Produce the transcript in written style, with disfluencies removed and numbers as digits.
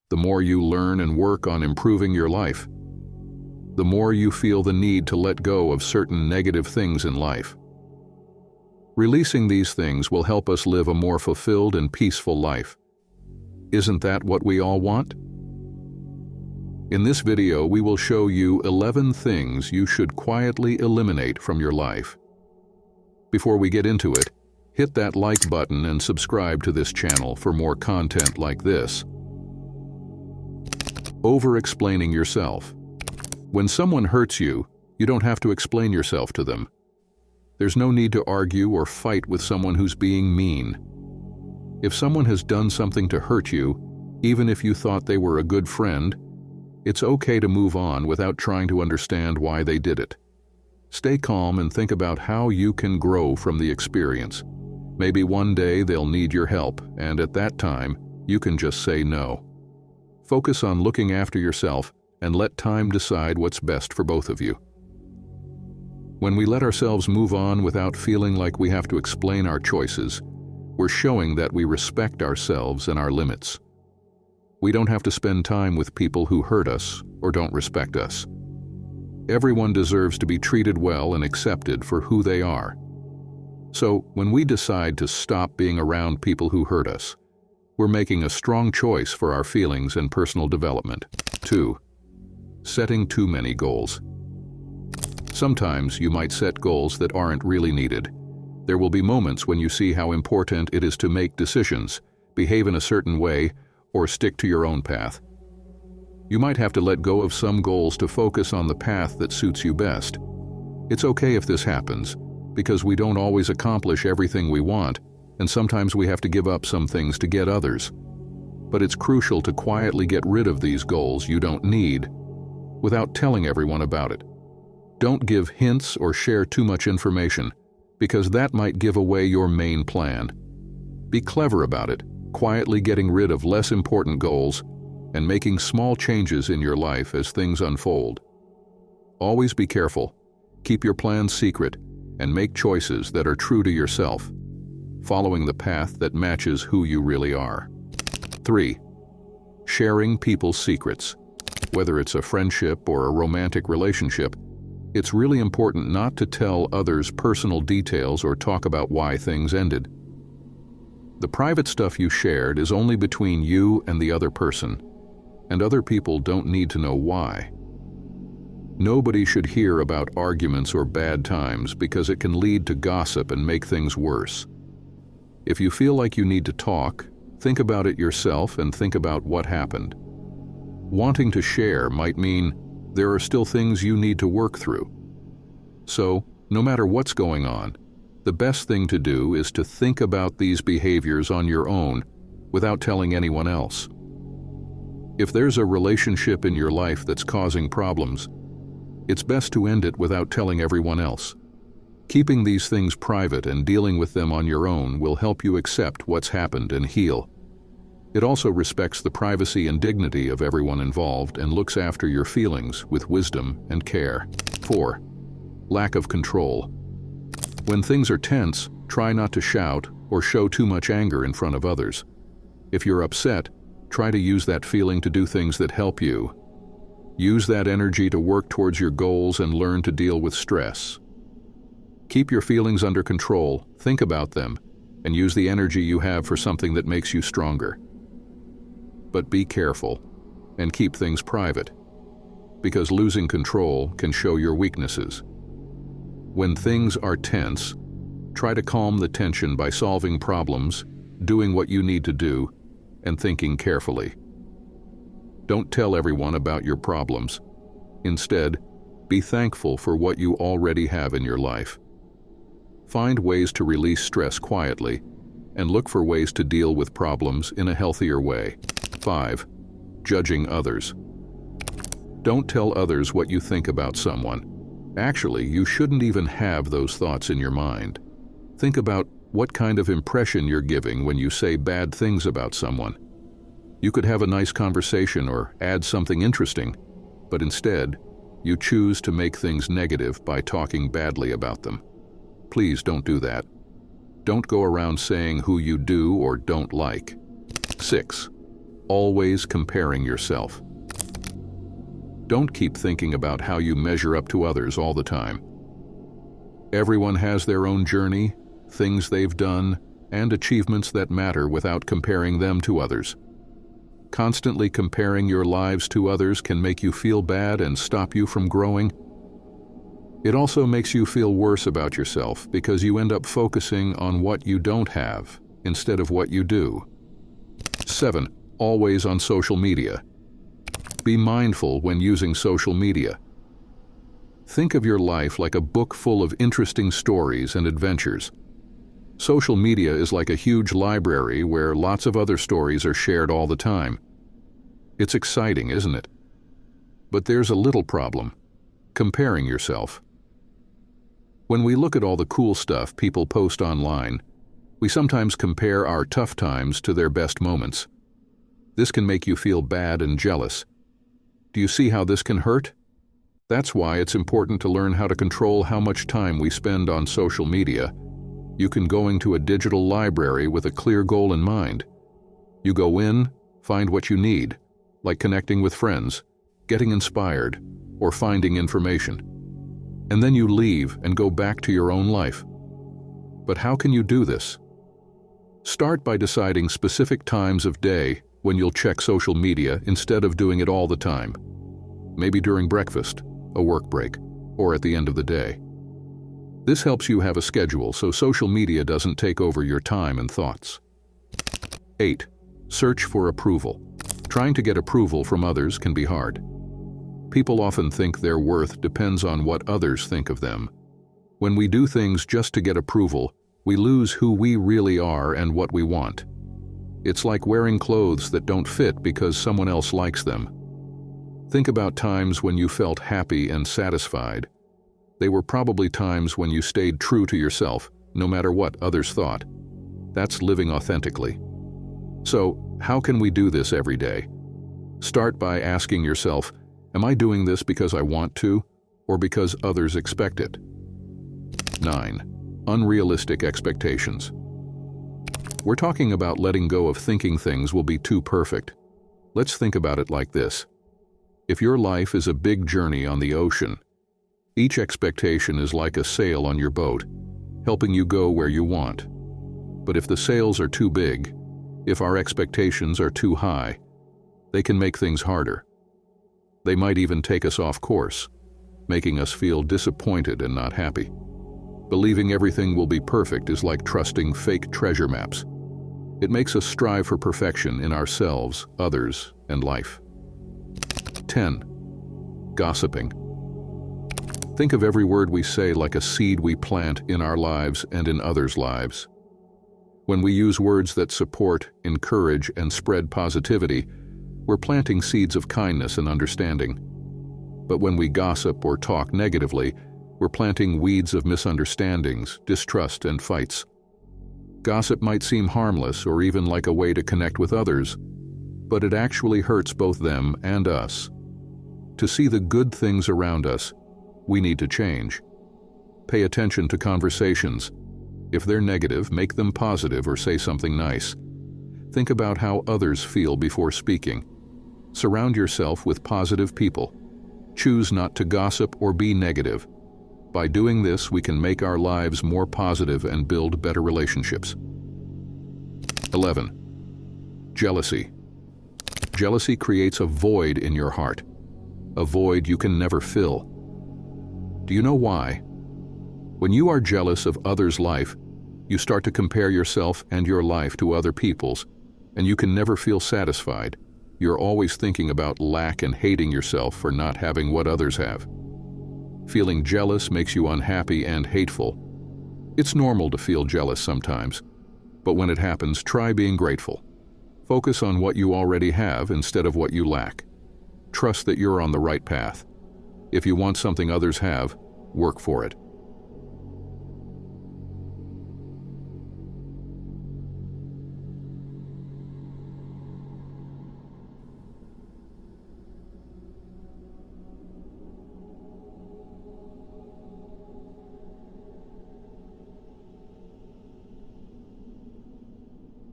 the more you learn and work on improving your life. The more you feel the need to let go of certain negative things in life. Releasing these things will help us live a more fulfilled and peaceful life. Isn't that what we all want? In this video, we will show you 11 things you should quietly eliminate from your life. Before we get into it, hit that like button and subscribe to this channel for more content like this. Over-explaining yourself. When someone hurts you, you don't have to explain yourself to them. There's no need to argue or fight with someone who's being mean. If someone has done something to hurt you, even if you thought they were a good friend, it's okay to move on without trying to understand why they did it. Stay calm and think about how you can grow from the experience. Maybe one day they'll need your help, and at that time, you can just say no. Focus on looking after yourself and let time decide what's best for both of you. When we let ourselves move on without feeling like we have to explain our choices, we're showing that we respect ourselves and our limits. We don't have to spend time with people who hurt us or don't respect us. Everyone deserves to be treated well and accepted for who they are. So, when we decide to stop being around people who hurt us, we're making a strong choice for our feelings and personal development. 2. Setting too many goals. Sometimes you might set goals that aren't really needed. There will be moments when you see how important it is to make decisions, behave in a certain way, or stick to your own path. You might have to let go of some goals to focus on the path that suits you best. It's okay if this happens, because we don't always accomplish everything we want, and sometimes we have to give up some things to get others. But it's crucial to quietly get rid of these goals you don't need, without telling everyone about it. Don't give hints or share too much information, because that might give away your main plan. Be clever about it, quietly getting rid of less important goals and making small changes in your life as things unfold. Always be careful, keep your plans secret, and make choices that are true to yourself, following the path that matches who you really are. 3. Sharing people's secrets. Whether it's a friendship or a romantic relationship, it's really important not to tell others personal details or talk about why things ended. The private stuff you shared is only between you and the other person, and other people don't need to know why. Nobody should hear about arguments or bad times because it can lead to gossip and make things worse. If you feel like you need to talk, think about it yourself and think about what happened. Wanting to share might mean there are still things you need to work through. So, no matter what's going on, the best thing to do is to think about these behaviors on your own without telling anyone else. If there's a relationship in your life that's causing problems, it's best to end it without telling everyone else. Keeping these things private and dealing with them on your own will help you accept what's happened and heal. It also respects the privacy and dignity of everyone involved and looks after your feelings with wisdom and care. 4. Lack of control. When things are tense, try not to shout or show too much anger in front of others. If you're upset, try to use that feeling to do things that help you. Use that energy to work towards your goals and learn to deal with stress. Keep your feelings under control, think about them, and use the energy you have for something that makes you stronger. But be careful and keep things private, because losing control can show your weaknesses. When things are tense, try to calm the tension by solving problems, doing what you need to do, and thinking carefully. Don't tell everyone about your problems. Instead, be thankful for what you already have in your life. Find ways to release stress quietly, and look for ways to deal with problems in a healthier way. 5. Judging others. Don't tell others what you think about someone. Actually, you shouldn't even have those thoughts in your mind. Think about what kind of impression you're giving when you say bad things about someone. You could have a nice conversation or add something interesting, but instead, you choose to make things negative by talking badly about them. Please don't do that. Don't go around saying who you do or don't like. 6. always comparing yourself. Don't keep thinking about how you measure up to others all the time. Everyone has their own journey, things they've done, and achievements that matter without comparing them to others. Constantly comparing your lives to others can make you feel bad and stop you from growing. It also makes you feel worse about yourself because you end up focusing on what you don't have instead of what you do. 7. Always on social media. Be mindful when using social media. Think of your life like a book full of interesting stories and adventures. Social media is like a huge library where lots of other stories are shared all the time. It's exciting, isn't it? But there's a little problem: comparing yourself. When we look at all the cool stuff people post online, we sometimes compare our tough times to their best moments. This can make you feel bad and jealous. Do you see how this can hurt? That's why it's important to learn how to control how much time we spend on social media. You can go into a digital library with a clear goal in mind. You go in, find what you need, like connecting with friends, getting inspired, or finding information. And then you leave and go back to your own life. But how can you do this? Start by deciding specific times of day when you'll check social media instead of doing it all the time. Maybe during breakfast, a work break, or at the end of the day. This helps you have a schedule so social media doesn't take over your time and thoughts. 8. Search for approval. Trying to get approval from others can be hard. People often think their worth depends on what others think of them. When we do things just to get approval, we lose who we really are and what we want. It's like wearing clothes that don't fit because someone else likes them. Think about times when you felt happy and satisfied. They were probably times when you stayed true to yourself, no matter what others thought. That's living authentically. So, how can we do this every day? Start by asking yourself, am I doing this because I want to, or because others expect it? 9. Unrealistic expectations. We're talking about letting go of thinking things will be too perfect. Let's think about it like this. If your life is a big journey on the ocean, each expectation is like a sail on your boat, helping you go where you want. But if the sails are too big, if our expectations are too high, they can make things harder. They might even take us off course, making us feel disappointed and not happy. Believing everything will be perfect is like trusting fake treasure maps. It makes us strive for perfection in ourselves, others, and life. 10. Gossiping. Think of every word we say like a seed we plant in our lives and in others' lives. When we use words that support, encourage, and spread positivity, we're planting seeds of kindness and understanding. But when we gossip or talk negatively, we're planting weeds of misunderstandings, distrust, and fights. Gossip might seem harmless or even like a way to connect with others, but it actually hurts both them and us. To see the good things around us, we need to change. Pay attention to conversations. If they're negative, make them positive or say something nice. Think about how others feel before speaking. Surround yourself with positive people. Choose not to gossip or be negative. By doing this, we can make our lives more positive and build better relationships. 11. Jealousy. Jealousy creates a void in your heart, a void you can never fill. Do you know why? When you are jealous of others' life, you start to compare yourself and your life to other people's, and you can never feel satisfied. You're always thinking about lack and hating yourself for not having what others have. Feeling jealous makes you unhappy and hateful. It's normal to feel jealous sometimes, but when it happens, try being grateful. Focus on what you already have instead of what you lack. Trust that you're on the right path. If you want something others have, work for it.